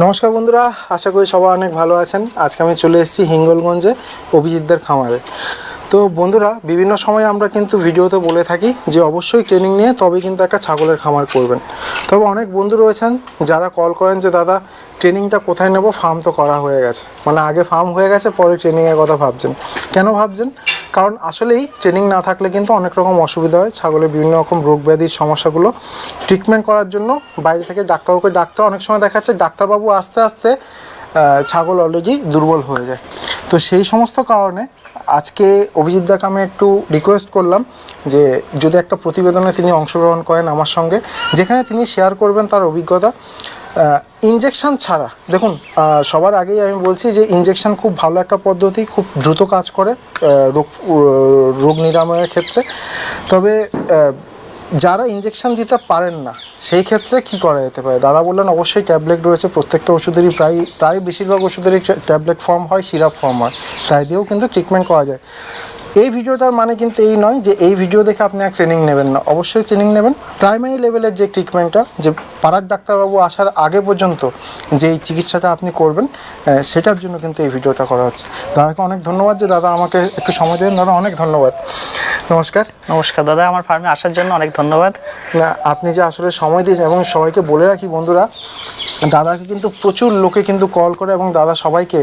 নমস্কার বন্ধুরা, আশা করি সবাই অনেক ভালো আছেন। আজকে আমি চলে এসেছি হিঙ্গলগঞ্জে অভিজিৎদের খামারে। তো বন্ধুরা, বিভিন্ন সময় আমরা কিন্তু ভিডিওতে বলে থাকি যে অবশ্যই ট্রেনিং নিয়ে তবে কিন্তু একটা ছাগলের খামার করবেন। তবে অনেক বন্ধু রয়েছেন যারা কল করেন যে দাদা ট্রেনিংটা কোথায় নেব, ফার্ম তো করা হয়ে গেছে, মানে আগে ফার্ম হয়ে গেছে পরে ট্রেনিংয়ের কথা ভাবছেন। কেন ভাবছেন? কারণ আসলেই ট্রেনিং না থাকলে কিন্তু অনেক রকম অসুবিধা হয়। ছাগলের বিভিন্ন রকম রোগ ব্যাধির সমস্যাগুলো ট্রিটমেন্ট করার জন্য বাইরে থেকে ডাক্তারবাবুকে ডাকতে অনেক সময় দেখা যাচ্ছে ডাক্তারবাবু আস্তে আস্তে ছাগল অলরেডি দুর্বল হয়ে যায়। তো সেই সমস্ত কারণে আজকে অভিজিৎদাকে আমি একটু রিকোয়েস্ট করলাম যে যদি একটা প্রতিবেদনে তিনি অংশগ্রহণ করেন আমার সঙ্গে, যেখানে তিনি শেয়ার করবেন তার অভিজ্ঞতা ইনজেকশন ছাড়া। দেখুন, সবার আগেই আমি বলছি যে ইনজেকশন খুব ভালো একটা পদ্ধতি, খুব দ্রুত কাজ করে রোগ নিরাময়ের ক্ষেত্রে। তবে যারা ইনজেকশন দিতে পারেন না সেই ক্ষেত্রে কি করা যেতে পারে? দাদা বললেন অবশ্যই ট্যাবলেট রয়েছে, প্রত্যেকটা ওষুধেরই প্রায় বেশিরভাগ ওষুধেরই ট্যাবলেট ফর্ম হয়, সিরাপ ফর্ম হয়, তাই দিয়েও কিন্তু ট্রিটমেন্ট করা যায়। এই ভিডিওটার মানে কিন্তু এই নয় যে এই ভিডিও দেখে আপনি এক ট্রেনিং নেবেন না, অবশ্যই ট্রেনিং নেবেন। প্রাইমারি লেভেলের যে ট্রিটমেন্টটা, যে পাড়ার ডাক্তারবাবু আসার আগে পর্যন্ত যেই চিকিৎসাটা আপনি করবেন, সেটার জন্য কিন্তু এই ভিডিওটা করা হচ্ছে। দাদাকে অনেক ধন্যবাদ যে দাদা আমাকে একটু সময় দেন। দাদা অনেক ধন্যবাদ। নমস্কার। নমস্কার দাদা, আমার ফার্মে আসার জন্য অনেক ধন্যবাদ। না, আপনি যে আসলে সময় দিয়েছেন, এবং সবাইকে বলে রাখি বন্ধুরা, দাদাকে কিন্তু প্রচুর লোকে কিন্তু কল করে, এবং দাদা সবাইকে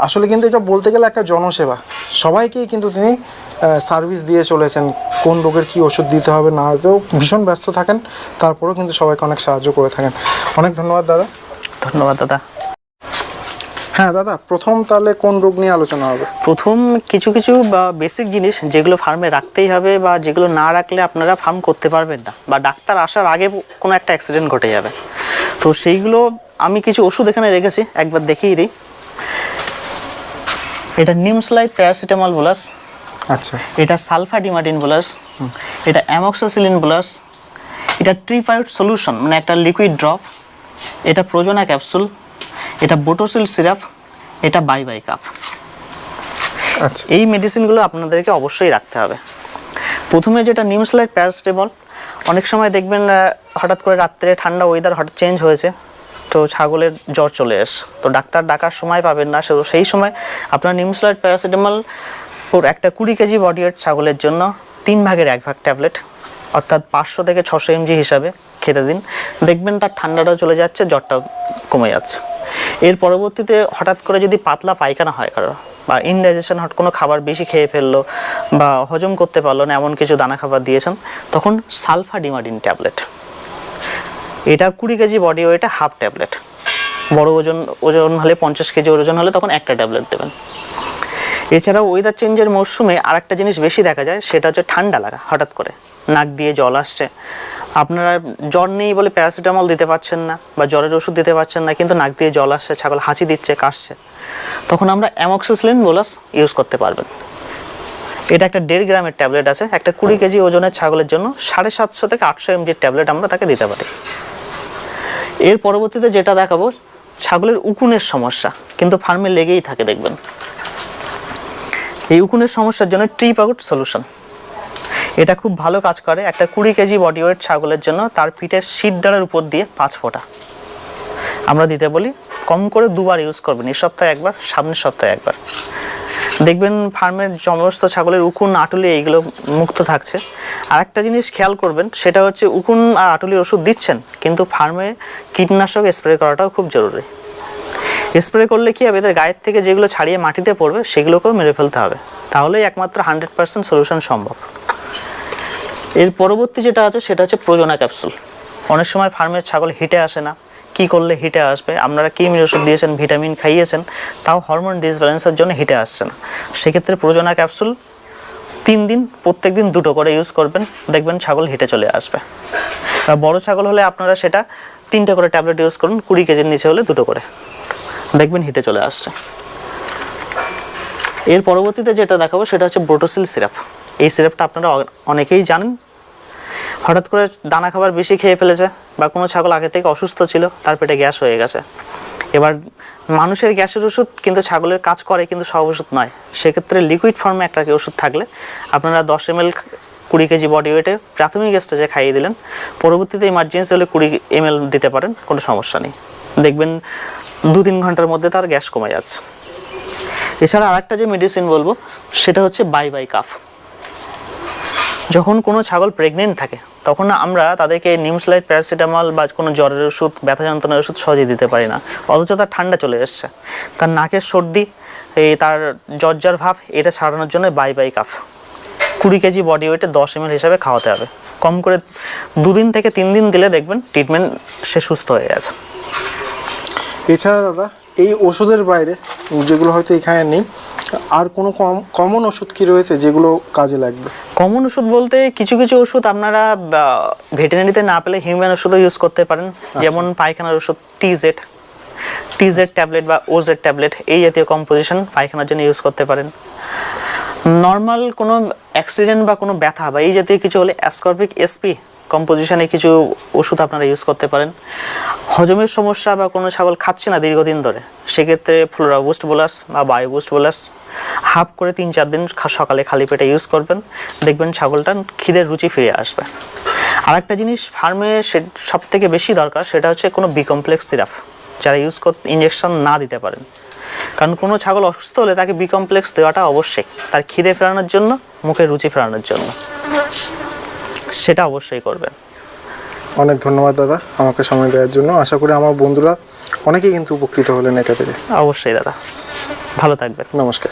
আসলে কিন্তু এটা বলতে গেলে একটা জনসেবা, সবাইকেই কিন্তু তিনি সার্ভিস দিয়ে চলেছেন। কোন রোগের কী ওষুধ দিতে হবে না হয়তো ভীষণ ব্যস্ত থাকেন, তারপরেও কিন্তু সবাইকে অনেক সাহায্য করে থাকেন। অনেক ধন্যবাদ দাদা। ধন্যবাদ দাদা। হ্যাঁ দাদা, প্রথম তাহলে কোন রোগ নিয়ে আলোচনা হবে? প্রথম কিছু বা বেসিক জিনিস যেগুলো ফার্মে রাখতেই হবে, বা যেগুলো না রাখলে আপনারা ফার্ম করতে পারবেন না, বা ডাক্তার আসার আগে কোনো একটা অ্যাক্সিডেন্ট ঘটে যাবে। তো সেইগুলো আমি কিছু ওষুধ এখানে রেখেছি, একবার দেখিয়ে দিই। এটা নিমস্লাইড প্যারাসিটামল বোলাস, আচ্ছা, এটা সালফাডিমাটিন বোলাস, এটা অ্যামক্সিসিলিন বোলাস, এটা ট্রিপাইড সলিউশন মানে একটা লিকুইড ড্রপ, এটা প্রোজোনা ক্যাপসুল, এটা বোটোসিল সিরাপ, এটা বাই কাপ। আচ্ছা, এই মেডিসিনগুলো আপনাদেরকে অবশ্যই রাখতে হবে। প্রথমে যেটা নিমস্লাইড প্যারাসিটামল, অনেক সময় দেখবেন হঠাৎ করে রাত্রে ঠান্ডা ওয়েদার হঠাৎ চেঞ্জ হয়েছে, তো ছাগলের জ্বর চলে আসে, তো ডাক্তার ডাকার সময় পাবেন না, সেই সময় আপনার নিমস্লাইড প্যারাসিটামল একটা 20 কেজি বডি ওয়েট ছাগলের জন্য 3 ভাগের 1 ভাগ ট্যাবলেট, অর্থাৎ 500 থেকে 600 mg হিসাবে খেতে দিন। দেখবেন তার ঠান্ডাটাও চলে যাচ্ছে, জ্বরটাও কমে যাচ্ছে। এর পরবর্তীতে হঠাৎ করে যদি পাতলা পায়খানা হয় কারো, বা ইনডাইজেশন হট কোনো খাবার বেশি খেয়ে ফেললো বা হজম করতে পারলো না, এমন কিছু দানা খাবার দিয়েছেন, তখন সালফাডিমাটিন ট্যাবলেট, এটা 20 কেজি বডি ওয়েটে হাফ ট্যাবলেট। বড় ওজন হলে 50 কেজি ওজন হলে তখন একটা ট্যাবলেট দেবেন। এছাড়াও ওয়েদার চেঞ্জের মরশুমে আরেকটা জিনিস বেশি দেখা যায়, সেটা হচ্ছে ঠান্ডা লাগা। হঠাৎ করে নাক দিয়ে জল আসছে, আপনারা জ্বর নেই বলে প্যারাসিটামল দিতে পারছেন না বা জ্বরের ওষুধ দিতে পারছেন না, কিন্তু নাক দিয়ে জল আসছে, ছাগল হাঁচি দিচ্ছে, কাশছে, তখন আমরা অ্যামক্সিসিলিন বোলাস ইউজ করতে পারবেন। এটা একটা 1.5 গ্রামের ট্যাবলেট আছে, একটা 20 কেজি ওজনের ছাগলের জন্য 750 থেকে 800 mg ট্যাবলেট আমরা তাকে দিতে পারি। এর পরবর্তীতে যেটা দেখাবো, ছাগলের উকুনের সমস্যা কিন্তু ফার্মে লেগেই থাকে দেখবেন। এই উকুনের সমস্যার জন্য ট্রিপাইড সলিউশন, এটা খুব ভালো কাজ করে। একটা 20 কেজি বডি ওয়েট ছাগলের জন্য তার পিঠের শিরদাঁড়ের উপর দিয়ে 5 ফোঁটা আমরা দিতে বলি। কম করে 2 বার ইউজ করবেন, এই সপ্তাহে একবার, সামনের সপ্তাহে একবার। দেখবেন ফার্মের সমস্ত ছাগলের উকুন আটুলি এইগুলো মুক্ত থাকছে। আর একটা জিনিস খেয়াল করবেন, সেটা হচ্ছে উকুন আর আটুলির ওষুধ দিচ্ছেন, কিন্তু ফার্মে কীটনাশক স্প্রে করাটাও খুব জরুরি। স্প্রে করলে কি হবে, এদের গায়ের থেকে যেগুলো ছাড়িয়ে মাটিতে পড়বে সেগুলোকেও মেরে ফেলতে হবে, তাহলেই একমাত্র 100% সলিউশন সম্ভব। এর পরবর্তী যেটা আছে সেটা হচ্ছে প্রোজোনা ক্যাপসুল। অনেক সময় ফার্মের ছাগল হিটে আসে না, কি করলে হিটে আসবে? আপনারা কৃমির ওষুধ দিয়েছেন, ভিটামিন খাইয়েছেন, তাও হরমোন ডিসব্যালেন্সের জন্য হিটে আসছে না। সেক্ষেত্রে প্রোজোনা ক্যাপসুল 3 দিন প্রত্যেক দিন 2টো করে ইউজ করবেন, দেখবেন ছাগল হিটে চলে আসবে। আর বড় ছাগল হলে আপনারা সেটা 3টে করে ট্যাবলেট ইউজ করুন, 20 কেজির নিচে হলে 2টো করে, দেখবেন হিটে চলে আসছে। এর পরবর্তীতে যেটা দেখাবো সেটা হচ্ছে বোটোসিল সিরাপ। এই সিরাপটা আপনারা অনেকেই জানেন। হঠাৎ করে দানা খাবার বেশি খেয়ে ফেলেছে, বা কোনো ছাগল আগে থেকে অসুস্থ ছিল, তার পেটে গ্যাস হয়ে গেছে। এবার মানুষের গ্যাসের ওষুধ কিন্তু ছাগলের কাজ করে, কিন্তু সব ওষুধ নয়। সেক্ষেত্রে লিকুইড ফর্মে একটা ওষুধ থাকলে আপনারা 10 ml 20 কেজি বডি ওয়েটে প্রাথমিক স্টেজে খাইয়ে দিলেন, পরবর্তীতে ইমার্জেন্সি হলে 20 ml দিতে পারেন, কোনো সমস্যা নেই। দেখবেন 2-3 ঘন্টার মধ্যে তার গ্যাস কমে যাচ্ছে। এছাড়া আরেকটা যে মেডিসিন বলবো সেটা হচ্ছে বাই কাফ। যখন কোনো ছাগল প্রেগনেন্ট থাকে তখন আমরা তাদেরকে নিমস্লাইড, প্যারাসিটামল বা কোনো জ্বরের ওষুধ, ব্যথা যন্ত্রণার ওষুধ সহজে দিতে পারি না, অথচ তার ঠান্ডা চলে এসছে, তার নাকের সর্দি, তার জ্বর ভাব, এটা ছাড়ানোর জন্য বাই কাফ 20 কেজি বডি ওয়েটে 10 ml হিসাবে খাওয়াতে হবে। কম করে 2 দিন থেকে 3 দিন দিলে দেখবেন ট্রিটমেন্ট সে সুস্থ হয়ে গেছে। এছাড়া দাদা এই ওষুধের বাইরে যেগুলো হয়তো এখানে নেই, আর কোনো কমন ওষুধ কি রয়েছে যেগুলো কাজে লাগবে? কমন ওষুধ বলতে কিছু ওষুধ আপনারা ভেটেরিনারিতে না পেলে হিউম্যান ওষুধও ইউজ করতে পারেন। যেমন পায়খানার ওষুধ টিজেড ট্যাবলেট বা ওজেড ট্যাবলেট, এই জাতীয় কম্পোজিশন পায়খানার জন্য ইউজ করতে পারেন। নর্মাল কোনো অ্যাক্সিডেন্ট বা কোনো ব্যথা বা এই জাতীয় কিছু হলে অ্যাসকর্বিক এসপি কম্পোজিশনে কিছু ওষুধ আপনারা ইউজ করতে পারেন। হজমের সমস্যা বা কোনো ছাগল খাচ্ছে না দীর্ঘদিন ধরে, সেক্ষেত্রে ফ্লোরাবুস্ট বোলাস বা বায়োবুস্ট বোলাস হাফ করে 3-4 দিন সকালে খালি পেটে ইউজ করবেন, দেখবেন ছাগলটার খিদের রুচি ফিরে আসবে। আরেকটা জিনিস ফার্মে সব থেকে বেশি দরকার, সেটা হচ্ছে কোনো বি কমপ্লেক্স সিরাপ যারা ইউজ করতে ইঞ্জেকশন না দিতে পারেন। কারণ কোনো ছাগল অসুস্থ হলে তাকে বি কমপ্লেক্স দেওয়াটা অবশ্যই, তার খিদে ফেরানোর জন্য, মুখের রুচি ফেরানোর জন্য, সেটা অবশ্যই করবেন। অনেক ধন্যবাদ দাদা আমাকে সময় দেওয়ার জন্য। আশা করি আমার বন্ধুরা অনেকেই কিন্তু উপকৃত হলেন এটা থেকে। অবশ্যই দাদা, ভালো থাকবেন। নমস্কার।